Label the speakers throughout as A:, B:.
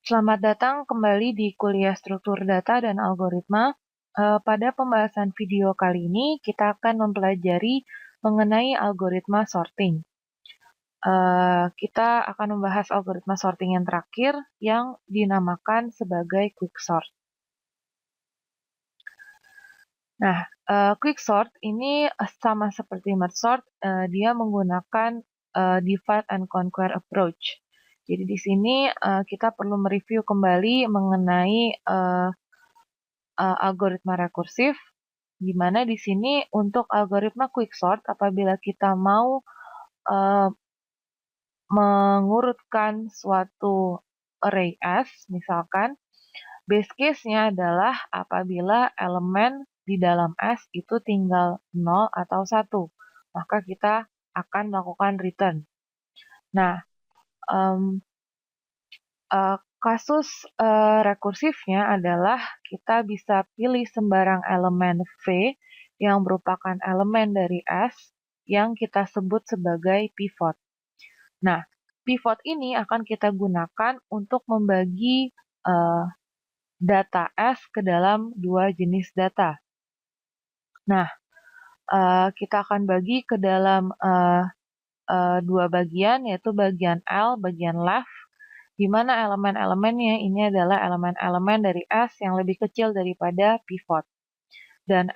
A: Selamat datang kembali di kuliah struktur data dan algoritma. Pada pembahasan video kali ini, kita akan mempelajari mengenai algoritma sorting. Kita akan membahas algoritma sorting yang terakhir yang dinamakan sebagai quicksort. Nah, quicksort ini sama seperti merge sort, dia menggunakan divide and conquer approach. Jadi di sini kita perlu mereview kembali mengenai algoritma rekursif, di mana di sini untuk algoritma quicksort apabila kita mau mengurutkan suatu array S, misalkan, base case-nya adalah apabila elemen di dalam S itu tinggal 0 atau 1, maka kita akan melakukan return. Nah, kasus rekursifnya adalah kita bisa pilih sembarang elemen V yang merupakan elemen dari S yang kita sebut sebagai pivot. Nah, pivot ini akan kita gunakan untuk membagi data S ke dalam dua jenis data. Nah, kita akan bagi ke dalam dua bagian, yaitu bagian L, bagian left, di mana elemen-elemennya ini adalah elemen-elemen dari S yang lebih kecil daripada pivot. Dan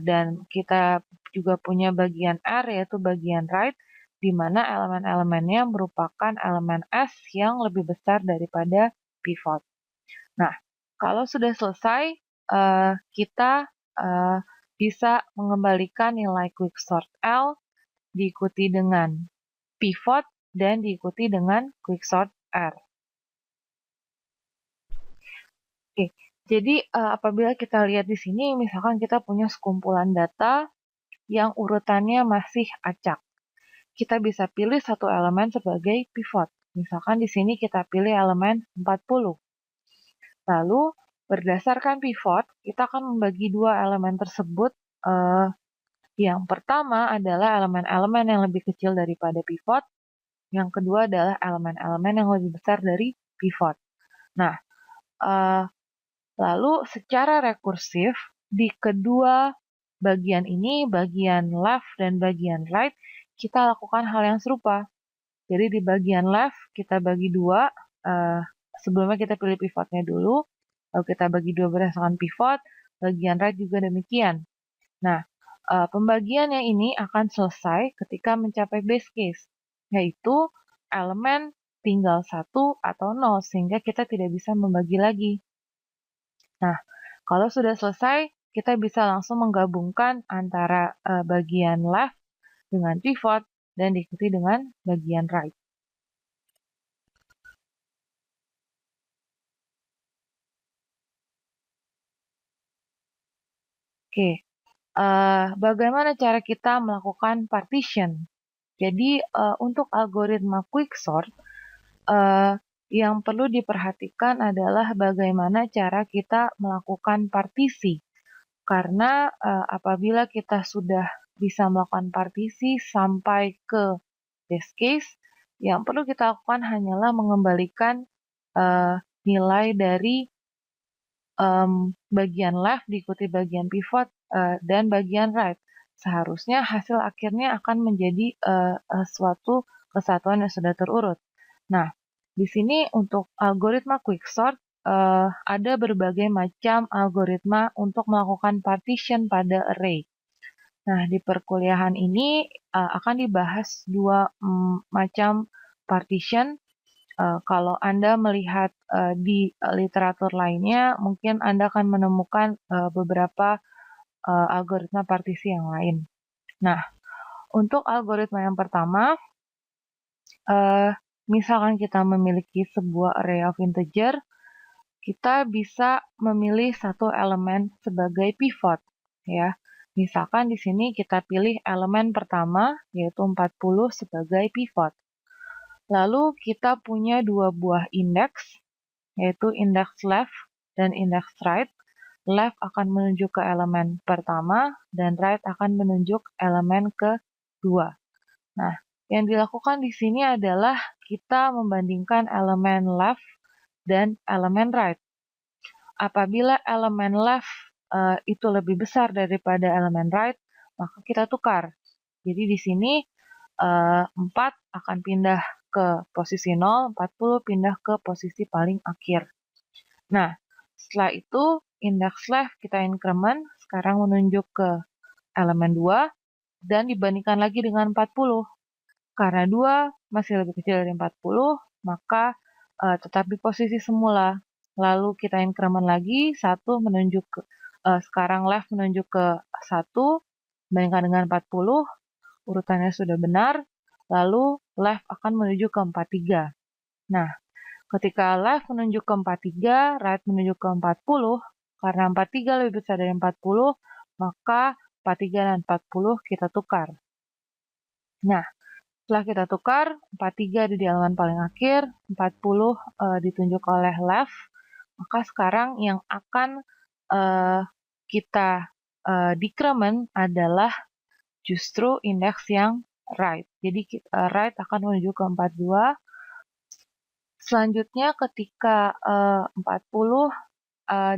A: dan kita juga punya bagian R, yaitu bagian right, di mana elemen-elemennya merupakan elemen S yang lebih besar daripada pivot. Nah, kalau sudah selesai, kita bisa mengembalikan nilai quicksort L diikuti dengan pivot dan diikuti dengan quicksort R. Oke, jadi apabila kita lihat di sini, misalkan kita punya sekumpulan data yang urutannya masih acak. Kita bisa pilih satu elemen sebagai pivot. Misalkan di sini kita pilih elemen 40. Lalu, berdasarkan pivot, kita akan membagi dua elemen tersebut. Yang pertama adalah elemen-elemen yang lebih kecil daripada pivot. Yang kedua adalah elemen-elemen yang lebih besar dari pivot. Nah, lalu secara rekursif, di kedua bagian ini, bagian left dan bagian right, kita lakukan hal yang serupa. Jadi di bagian left, kita bagi dua, sebelumnya kita pilih pivotnya dulu, lalu kita bagi dua berdasarkan pivot, bagian right juga demikian. Nah, pembagiannya ini akan selesai ketika mencapai base case, yaitu elemen tinggal 1 atau 0, sehingga kita tidak bisa membagi lagi. Nah, kalau sudah selesai, kita bisa langsung menggabungkan antara bagian left dengan pivot dan diikuti dengan bagian right. Oke, bagaimana cara kita melakukan partition? Jadi, untuk algoritma quicksort, yang perlu diperhatikan adalah bagaimana cara kita melakukan partisi. Karena apabila kita sudah bisa melakukan partisi sampai ke base case, yang perlu kita lakukan hanyalah mengembalikan nilai dari bagian left diikuti bagian pivot dan bagian right. Seharusnya hasil akhirnya akan menjadi suatu kesatuan yang sudah terurut. Nah, di sini untuk algoritma quicksort ada berbagai macam algoritma untuk melakukan partition pada array. Nah, di perkuliahan ini akan dibahas dua macam partition. Kalau Anda melihat di literatur lainnya, mungkin Anda akan menemukan beberapa algoritma partisi yang lain. Nah, untuk algoritma yang pertama, misalkan kita memiliki sebuah array of integer, kita bisa memilih satu elemen sebagai pivot, ya. Misalkan di sini kita pilih elemen pertama, yaitu 40 sebagai pivot. Lalu kita punya dua buah indeks, yaitu indeks left dan indeks right. Left akan menunjuk ke elemen pertama, dan right akan menunjuk elemen kedua. Nah, yang dilakukan di sini adalah kita membandingkan elemen left dan elemen right. Apabila elemen left itu lebih besar daripada elemen right, maka kita tukar. Jadi di sini 4 akan pindah ke posisi 0, 40 pindah ke posisi paling akhir. Nah, setelah itu index left kita increment, sekarang menunjuk ke elemen 2, dan dibandingkan lagi dengan 40. Karena 2 masih lebih kecil dari 40, maka tetap di posisi semula. Lalu kita increment lagi, 1 menunjuk ke, sekarang left menunjuk ke 1, bandingkan dengan 40, urutannya sudah benar, lalu left akan menuju ke 43. Nah, ketika left menunjuk ke 43, right menunjuk ke 40, karena 43 lebih besar dari 40, maka 43 dan 40 kita tukar. Nah, setelah kita tukar, 43 ada di elemen paling akhir, 40 ditunjuk oleh left, maka sekarang yang akan kita decrement adalah justru indeks yang right. Jadi right akan menuju ke 42. Selanjutnya ketika 40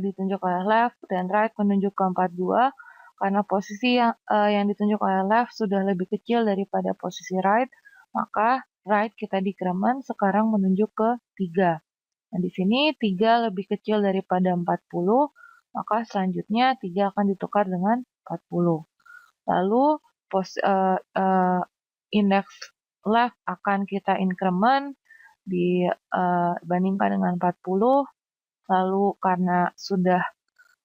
A: ditunjuk oleh left dan right menunjuk ke 42, karena posisi yang ditunjuk oleh left sudah lebih kecil daripada posisi right, maka right kita decrement sekarang menunjuk ke 3. Nah, di sini 3 lebih kecil daripada 40, maka selanjutnya 3 akan ditukar dengan 40. Lalu indeks left akan kita increment dibandingkan dengan 40, lalu karena sudah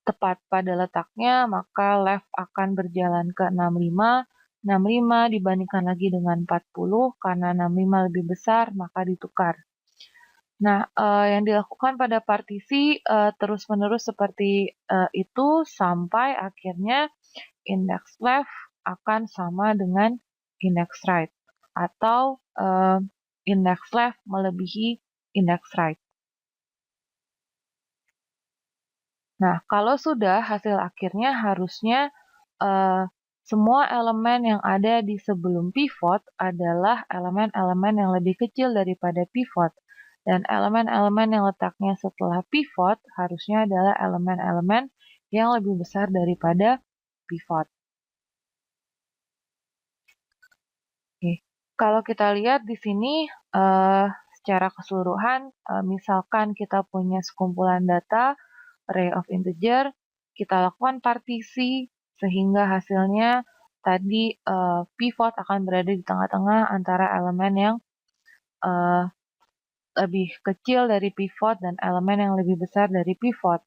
A: tepat pada letaknya, maka left akan berjalan ke 65. 65 dibandingkan lagi dengan 40, karena 65 lebih besar, maka ditukar. Nah, yang dilakukan pada partisi terus-menerus seperti itu sampai akhirnya index left akan sama dengan index right, atau index left melebihi index right. Nah, kalau sudah hasil akhirnya harusnya semua elemen yang ada di sebelum pivot adalah elemen-elemen yang lebih kecil daripada pivot. Dan elemen-elemen yang letaknya setelah pivot harusnya adalah elemen-elemen yang lebih besar daripada pivot. Oke. Kalau kita lihat di sini secara keseluruhan, misalkan kita punya sekumpulan data array of integer, kita lakukan partisi sehingga hasilnya tadi pivot akan berada di tengah-tengah antara elemen yang lebih kecil dari pivot dan elemen yang lebih besar dari pivot.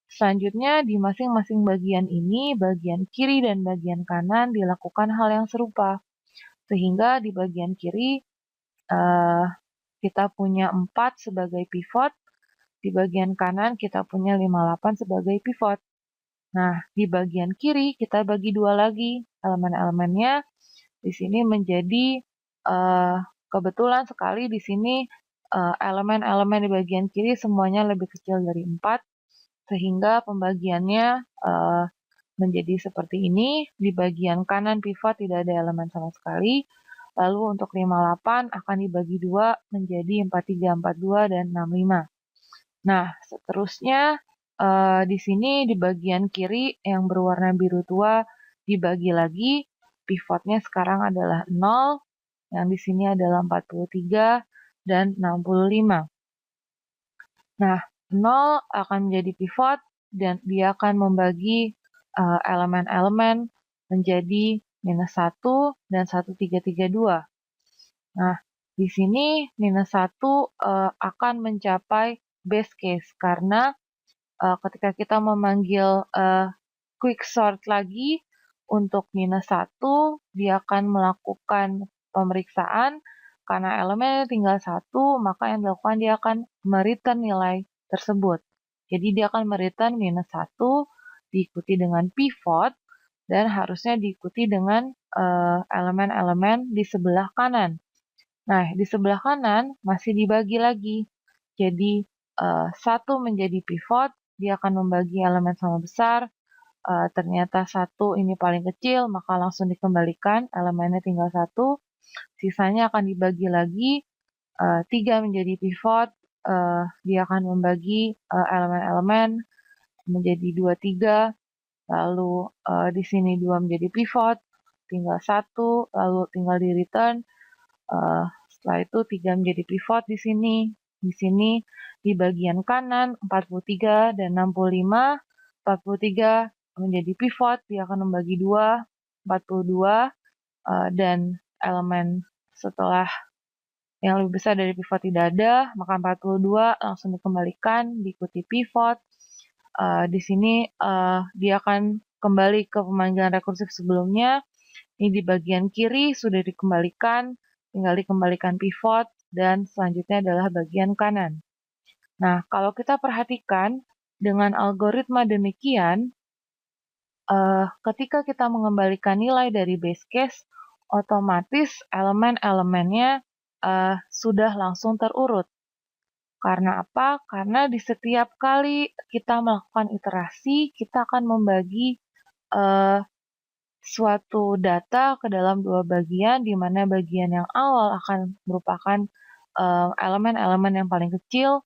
A: Selanjutnya, di masing-masing bagian ini, bagian kiri dan bagian kanan dilakukan hal yang serupa. Sehingga di bagian kiri, kita punya 4 sebagai pivot, di bagian kanan kita punya 58 sebagai pivot. Nah, di bagian kiri kita bagi 2 lagi elemen-elemennya. Di sini menjadi kebetulan sekali di sini elemen-elemen di bagian kiri semuanya lebih kecil dari 4, sehingga pembagiannya menjadi seperti ini. Di bagian kanan pivot tidak ada elemen sama sekali. Lalu untuk 58 akan dibagi 2 menjadi 43, 42, dan 65. Nah, seterusnya di sini di bagian kiri yang berwarna biru tua dibagi lagi, pivotnya sekarang adalah 0, yang di sini adalah 43 dan 65. Nah, 0 akan menjadi pivot dan dia akan membagi elemen-elemen menjadi minus 1 dan 1332. Nah, di sini minus 1 akan mencapai base case karena ketika kita memanggil quick sort lagi untuk minus 1, dia akan melakukan pemeriksaan. Karena elemennya tinggal 1, maka yang dilakukan dia akan mereturn nilai tersebut. Jadi dia akan mereturn minus 1 diikuti dengan pivot dan harusnya diikuti dengan elemen-elemen di sebelah kanan. Nah, di sebelah kanan masih dibagi lagi. Jadi 1 menjadi pivot, dia akan membagi elemen sama besar. Ternyata 1 ini paling kecil, maka langsung dikembalikan, elemennya tinggal 1. Sisanya akan dibagi lagi, 3 menjadi pivot, dia akan membagi elemen-elemen menjadi 2, 3, lalu di sini 2 menjadi pivot, tinggal 1, lalu tinggal di return. Setelah itu 3 menjadi pivot di sini. Di sini di bagian kanan 43 dan 65. 43 menjadi pivot, dia akan membagi 2, 42, dan elemen setelah yang lebih besar dari pivot tidak ada, maka 42 langsung dikembalikan, diikuti pivot. Di sini dia akan kembali ke pemanggilan rekursif sebelumnya. Ini di bagian kiri sudah dikembalikan, tinggal dikembalikan pivot, dan selanjutnya adalah bagian kanan. Nah, kalau kita perhatikan dengan algoritma demikian, ketika kita mengembalikan nilai dari base case, otomatis elemen-elemennya sudah langsung terurut. Karena apa? Karena di setiap kali kita melakukan iterasi, kita akan membagi suatu data ke dalam 2 bagian, di mana bagian yang awal akan merupakan elemen-elemen yang paling kecil,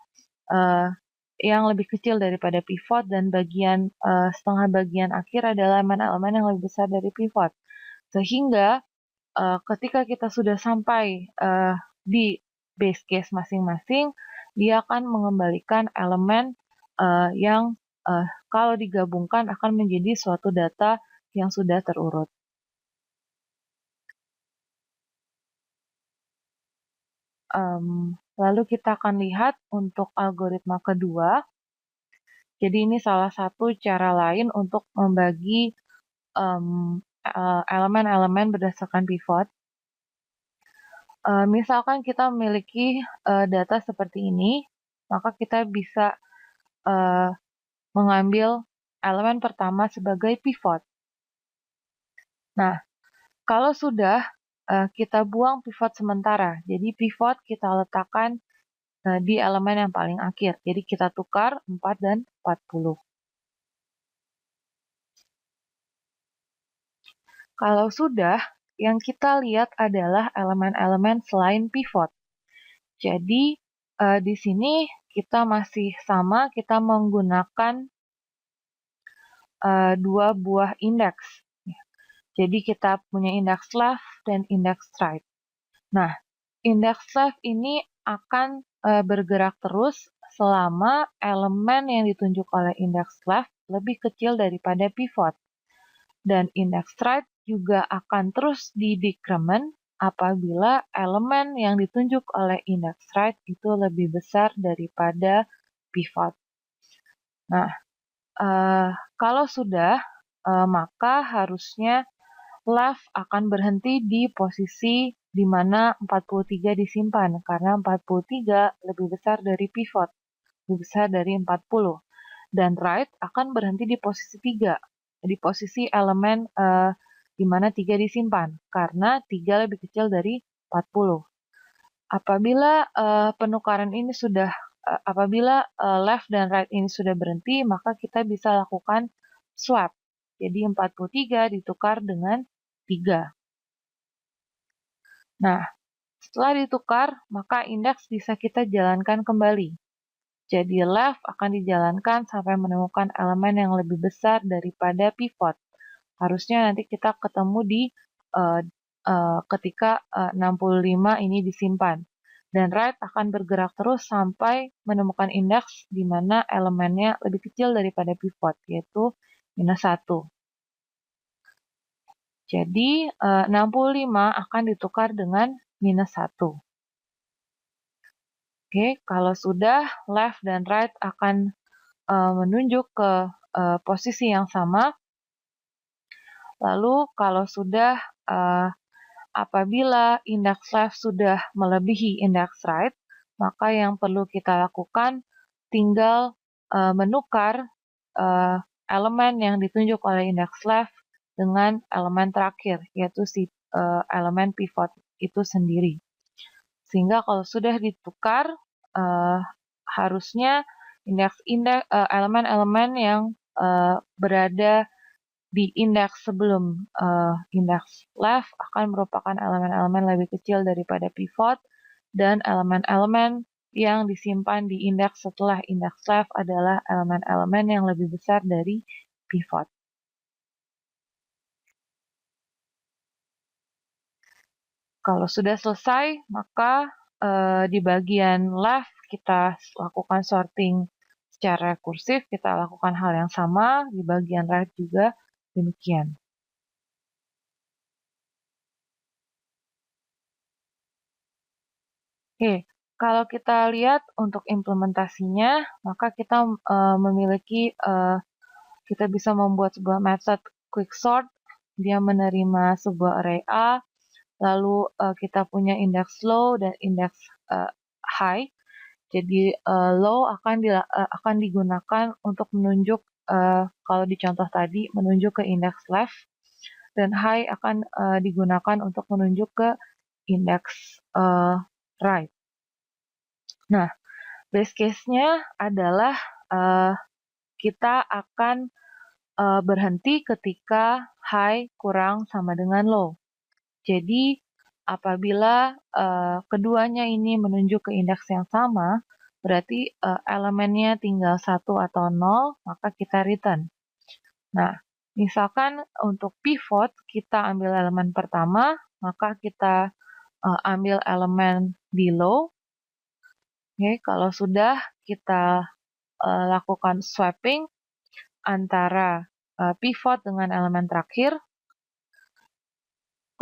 A: yang lebih kecil daripada pivot, dan bagian setengah bagian akhir adalah elemen-elemen yang lebih besar dari pivot. Sehingga ketika kita sudah sampai di base case masing-masing, dia akan mengembalikan elemen yang kalau digabungkan akan menjadi suatu data yang sudah terurut. Lalu kita akan lihat untuk algoritma kedua. Jadi ini salah satu cara lain untuk membagi elemen-elemen berdasarkan pivot. Misalkan kita memiliki data seperti ini, maka kita bisa mengambil elemen pertama sebagai pivot. Nah, kalau sudah kita buang pivot sementara, jadi pivot kita letakkan di elemen yang paling akhir. Jadi kita tukar 4 dan 40. Kalau sudah, yang kita lihat adalah elemen-elemen selain pivot. Jadi di sini kita masih sama, kita menggunakan 2 buah indeks. Jadi kita punya indeks left dan indeks right. Nah, indeks left ini akan bergerak terus selama elemen yang ditunjuk oleh indeks left lebih kecil daripada pivot. Dan indeks right juga akan terus di-decrement apabila elemen yang ditunjuk oleh indeks right itu lebih besar daripada pivot. Nah, kalau sudah, maka harusnya left akan berhenti di posisi di mana 43 disimpan, karena 43 lebih besar dari pivot, lebih besar dari 40. Dan right akan berhenti di posisi 3, di posisi elemen di mana 3 disimpan, karena 3 lebih kecil dari 40. Apabila penukaran ini sudah, apabila left dan right ini sudah berhenti, maka kita bisa lakukan swap. Jadi 43 ditukar dengan 3. Nah, setelah ditukar, maka indeks bisa kita jalankan kembali. Jadi left akan dijalankan sampai menemukan elemen yang lebih besar daripada pivot. Harusnya nanti kita ketemu di ketika 65 ini disimpan. Dan right akan bergerak terus sampai menemukan indeks di mana elemennya lebih kecil daripada pivot, yaitu -1. Jadi 65 akan ditukar dengan -1. Oke, kalau sudah, left dan right akan menunjuk ke posisi yang sama. Lalu kalau sudah, apabila indeks left sudah melebihi indeks right, maka yang perlu kita lakukan tinggal menukar elemen yang ditunjuk oleh indeks left dengan elemen terakhir, yaitu si elemen pivot itu sendiri. Sehingga kalau sudah ditukar, harusnya elemen-elemen yang berada di indeks sebelum indeks left akan merupakan elemen-elemen lebih kecil daripada pivot, dan elemen-elemen yang disimpan di indeks setelah indeks left adalah elemen-elemen yang lebih besar dari pivot. Kalau sudah selesai, maka di bagian left kita lakukan sorting secara rekursif, kita lakukan hal yang sama, di bagian right juga demikian. Oke, kalau kita lihat untuk implementasinya, maka kita memiliki, kita bisa membuat sebuah method quicksort, dia menerima sebuah array A, lalu kita punya indeks low dan indeks high. Jadi low akan digunakan untuk menunjuk, kalau di contoh tadi menunjuk ke indeks left, dan high akan digunakan untuk menunjuk ke indeks right. Nah, base case-nya adalah kita akan berhenti ketika high kurang sama dengan low. Jadi apabila keduanya ini menunjuk ke indeks yang sama, berarti elemennya tinggal 1 atau 0, maka kita return. Nah, misalkan untuk pivot, kita ambil elemen pertama, maka kita ambil elemen di low. Oke, kalau sudah kita lakukan swapping antara pivot dengan elemen terakhir.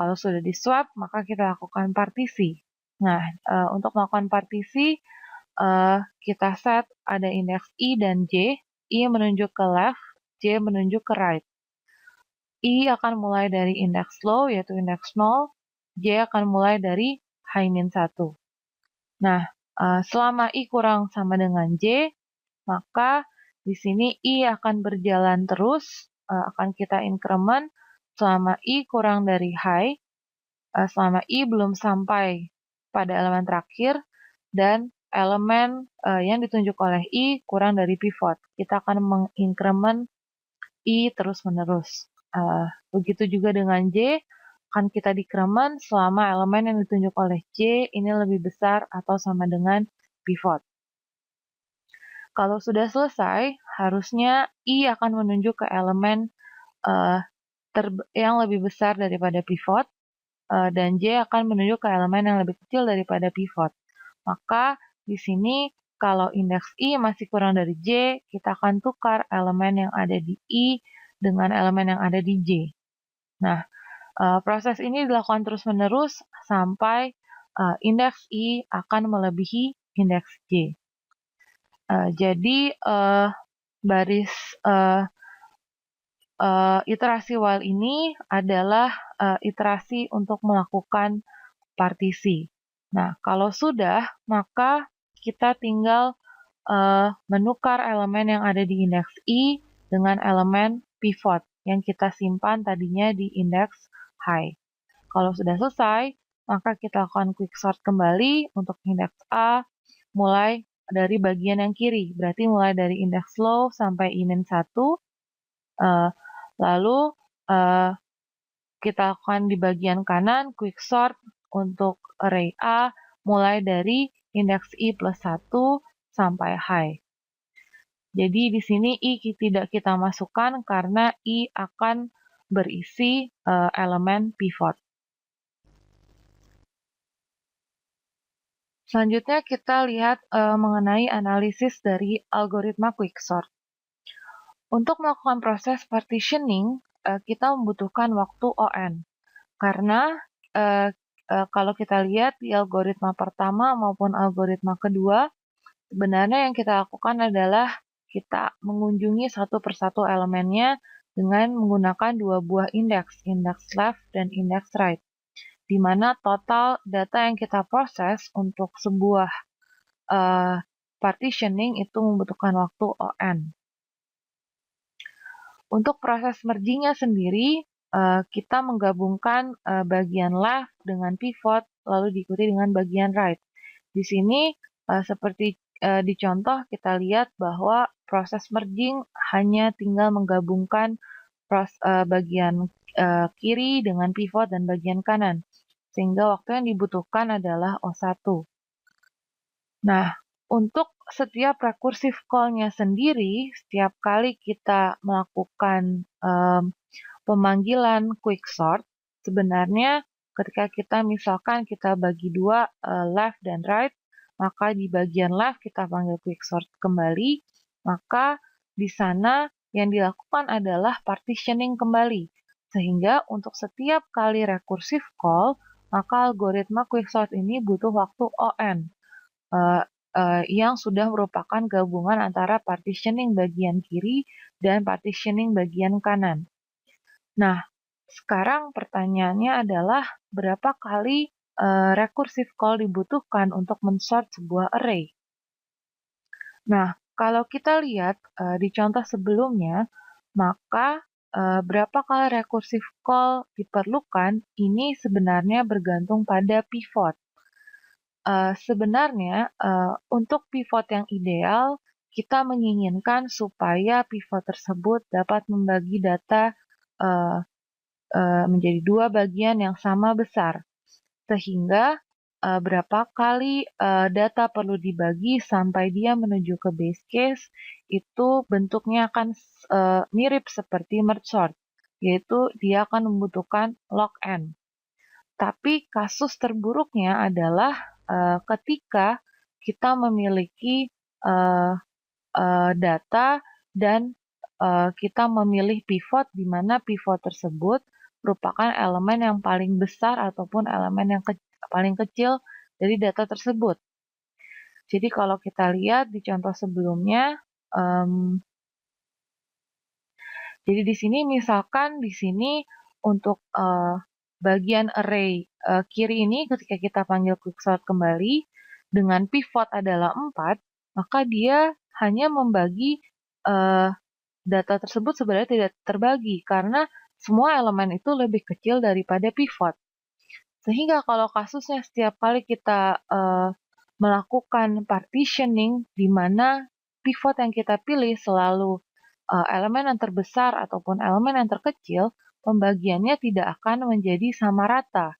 A: Kalau sudah di-swap, maka kita lakukan partisi. Nah, untuk melakukan partisi, kita set ada indeks I dan J. I menunjuk ke left, J menunjuk ke right. I akan mulai dari indeks low, yaitu indeks 0. J akan mulai dari high min 1. Nah, selama I kurang sama dengan J, maka di sini I akan berjalan terus, akan kita increment selama I kurang dari high, selama I belum sampai pada elemen terakhir, dan elemen yang ditunjuk oleh I kurang dari pivot. Kita akan mengincrement I terus-menerus. Begitu juga dengan J, akan kita decrement selama elemen yang ditunjuk oleh J ini lebih besar atau sama dengan pivot. Kalau sudah selesai, harusnya I akan menunjuk ke elemen yang lebih besar daripada pivot, dan J akan menunjuk ke elemen yang lebih kecil daripada pivot. Maka di sini kalau indeks I masih kurang dari J, kita akan tukar elemen yang ada di I dengan elemen yang ada di J. Nah, proses ini dilakukan terus-menerus sampai indeks I akan melebihi indeks J. Jadi baris iterasi while ini adalah iterasi untuk melakukan partisi. Nah, kalau sudah, maka kita tinggal menukar elemen yang ada di indeks I dengan elemen pivot yang kita simpan tadinya di indeks high. Kalau sudah selesai, maka kita lakukan quicksort kembali untuk indeks A mulai dari bagian yang kiri, berarti mulai dari indeks low sampai I-1. Lalu kita lakukan di bagian kanan quicksort untuk array A mulai dari indeks I plus 1 sampai high. Jadi di sini I tidak kita masukkan karena I akan berisi elemen pivot. Selanjutnya kita lihat mengenai analisis dari algoritma quicksort. Untuk melakukan proses partitioning, kita membutuhkan waktu ON. Karena kalau kita lihat di algoritma pertama maupun algoritma kedua, sebenarnya yang kita lakukan adalah kita mengunjungi satu persatu elemennya dengan menggunakan dua buah indeks, indeks left dan indeks right, di mana total data yang kita proses untuk sebuah partitioning itu membutuhkan waktu ON. Untuk proses merging-nya sendiri, kita menggabungkan bagian left dengan pivot, lalu diikuti dengan bagian right. Di sini, seperti di contoh, kita lihat bahwa proses merging hanya tinggal menggabungkan bagian kiri dengan pivot dan bagian kanan, sehingga waktu yang dibutuhkan adalah O1. Nah, untuk setiap recursive call-nya sendiri, setiap kali kita melakukan pemanggilan quicksort, sebenarnya ketika kita misalkan kita bagi dua left dan right, maka di bagian left kita panggil quicksort kembali, maka di sana yang dilakukan adalah partitioning kembali. Sehingga untuk setiap kali recursive call, maka algoritma quicksort ini butuh waktu ON yang sudah merupakan gabungan antara partitioning bagian kiri dan partitioning bagian kanan. Nah, sekarang pertanyaannya adalah berapa kali recursive call dibutuhkan untuk mensort sebuah array? Nah, kalau kita lihat di contoh sebelumnya, maka berapa kali recursive call diperlukan ini sebenarnya bergantung pada pivot. Sebenarnya untuk pivot yang ideal, kita menginginkan supaya pivot tersebut dapat membagi data menjadi dua bagian yang sama besar. Sehingga berapa kali data perlu dibagi sampai dia menuju ke base case, itu bentuknya akan mirip seperti merge sort, yaitu dia akan membutuhkan log n. Tapi kasus terburuknya adalah ketika kita memiliki data dan kita memilih pivot di mana pivot tersebut merupakan elemen yang paling besar ataupun elemen yang paling kecil dari data tersebut. Jadi kalau kita lihat di contoh sebelumnya, jadi di sini misalkan di sini untuk bagian array kiri ini ketika kita panggil quicksort kembali dengan pivot adalah 4, maka dia hanya membagi data tersebut sebenarnya tidak terbagi karena semua elemen itu lebih kecil daripada pivot. Sehingga kalau kasusnya setiap kali kita melakukan partitioning di mana pivot yang kita pilih selalu elemen yang terbesar ataupun elemen yang terkecil, pembagiannya tidak akan menjadi sama rata.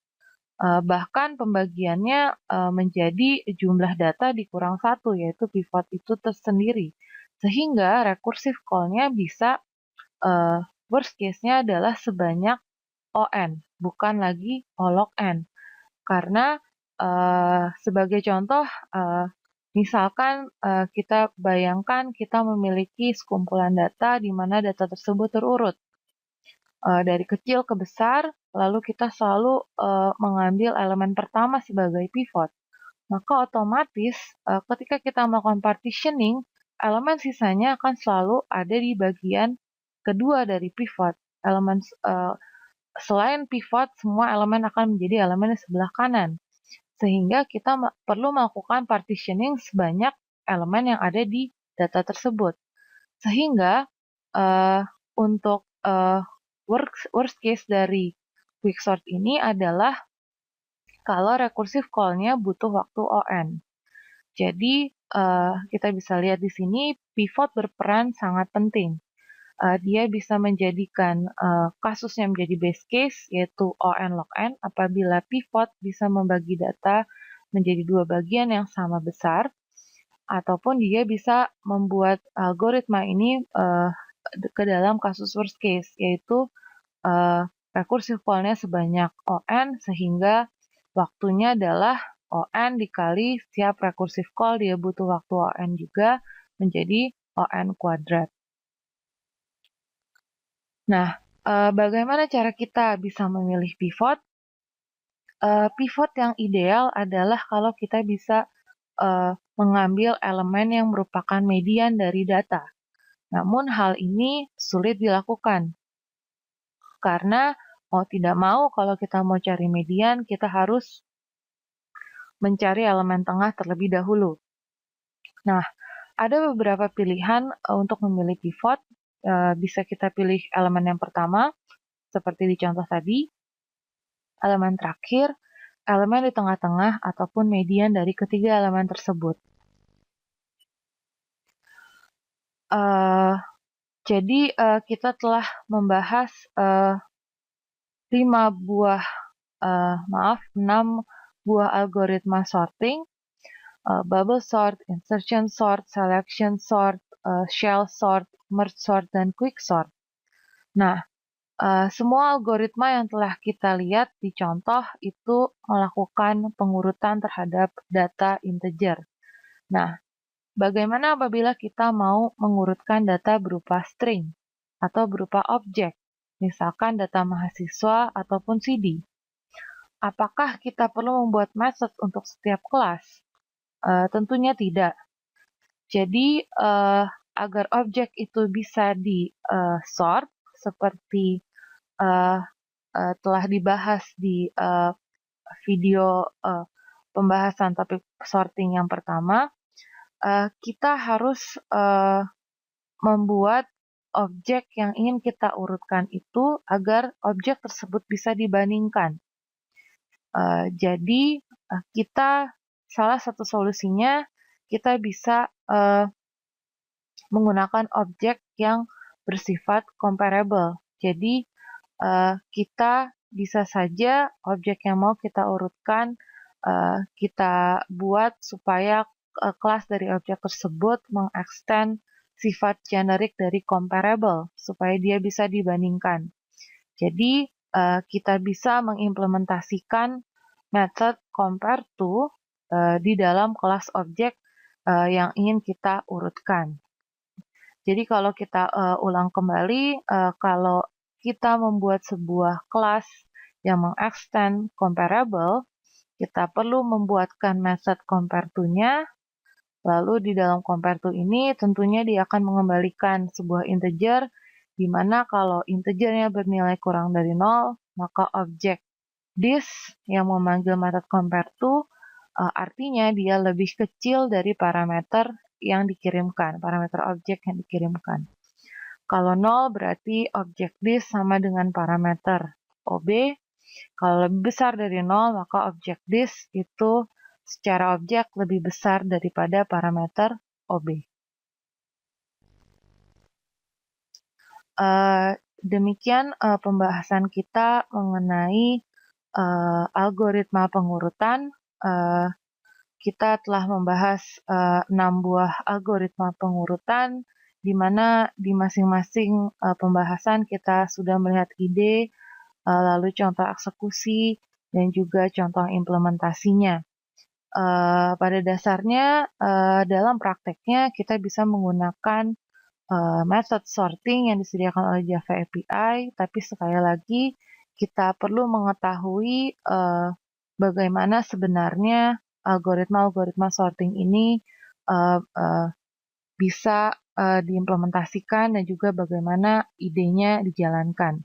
A: Bahkan pembagiannya menjadi jumlah data dikurang 1, yaitu pivot itu tersendiri. Sehingga recursive call-nya bisa worst case-nya adalah sebanyak ON, bukan lagi O log N. Karena sebagai contoh, misalkan kita bayangkan kita memiliki sekumpulan data di mana data tersebut terurut dari kecil ke besar, lalu kita selalu mengambil elemen pertama sebagai pivot. Maka otomatis ketika kita melakukan partitioning, elemen sisanya akan selalu ada di bagian kedua dari pivot. Elemen selain pivot, semua elemen akan menjadi elemen di sebelah kanan. Sehingga kita perlu melakukan partitioning sebanyak elemen yang ada di data tersebut. Sehingga untuk worst case dari quicksort ini adalah kalau recursive call-nya butuh waktu ON. Jadi kita bisa lihat di sini pivot berperan sangat penting. Dia bisa menjadikan kasusnya menjadi base case, yaitu ON log n, apabila pivot bisa membagi data menjadi dua bagian yang sama besar, ataupun dia bisa membuat algoritma ini ke dalam kasus worst case, yaitu recursive call-nya sebanyak ON, sehingga waktunya adalah ON dikali setiap recursive call dia butuh waktu ON juga, menjadi ON kuadrat. Nah, bagaimana cara kita bisa memilih pivot? Pivot yang ideal adalah kalau kita bisa mengambil elemen yang merupakan median dari data. Namun hal ini sulit dilakukan. Karena mau tidak mau kalau kita mau cari median, kita harus mencari elemen tengah terlebih dahulu. Nah, ada beberapa pilihan untuk memilih pivot. Bisa kita pilih elemen yang pertama, seperti di contoh tadi, elemen terakhir, elemen di tengah-tengah, ataupun median dari ketiga elemen tersebut. Jadi kita telah membahas 6 buah algoritma sorting. bubble sort, insertion sort, selection sort, shell sort, merge sort, dan quick sort. Nah, semua algoritma yang telah kita lihat di contoh itu melakukan pengurutan terhadap data integer. Nah, bagaimana apabila kita mau mengurutkan data berupa string atau berupa objek, misalkan data mahasiswa ataupun CD? Apakah kita perlu membuat method untuk setiap kelas? Tentunya tidak. Jadi, agar objek itu bisa di-sort seperti uh, telah dibahas di video pembahasan topik sorting yang pertama, kita harus membuat objek yang ingin kita urutkan itu agar objek tersebut bisa dibandingkan. Jadi kita salah satu solusinya kita bisa menggunakan objek yang bersifat comparable. Jadi kita bisa saja objek yang mau kita urutkan kita buat supaya kelas dari objek tersebut mengextend sifat generik dari comparable supaya dia bisa dibandingkan. Jadi kita bisa mengimplementasikan method compare to di dalam kelas objek yang ingin kita urutkan. Jadi kalau kita ulang kembali, kalau kita membuat sebuah kelas yang mengextend comparable, kita perlu membuatkan method compare to-nya, lalu di dalam compare to ini tentunya dia akan mengembalikan sebuah integer, di mana kalau integernya bernilai kurang dari 0, maka objek this yang memanggil method compare to, artinya dia lebih kecil dari parameter yang dikirimkan, parameter objek yang dikirimkan. Kalau 0 berarti objek this sama dengan parameter OB. Kalau lebih besar dari 0, maka objek this itu secara objek lebih besar daripada parameter OB. Demikian pembahasan kita mengenai algoritma pengurutan. Kita telah membahas 6 buah algoritma pengurutan, di mana di masing-masing pembahasan kita sudah melihat ide, lalu contoh eksekusi, dan juga contoh implementasinya. Pada dasarnya, dalam prakteknya kita bisa menggunakan method sorting yang disediakan oleh Java API, tapi sekali lagi kita perlu mengetahui bagaimana sebenarnya algoritma-algoritma sorting ini bisa diimplementasikan dan juga bagaimana idenya dijalankan.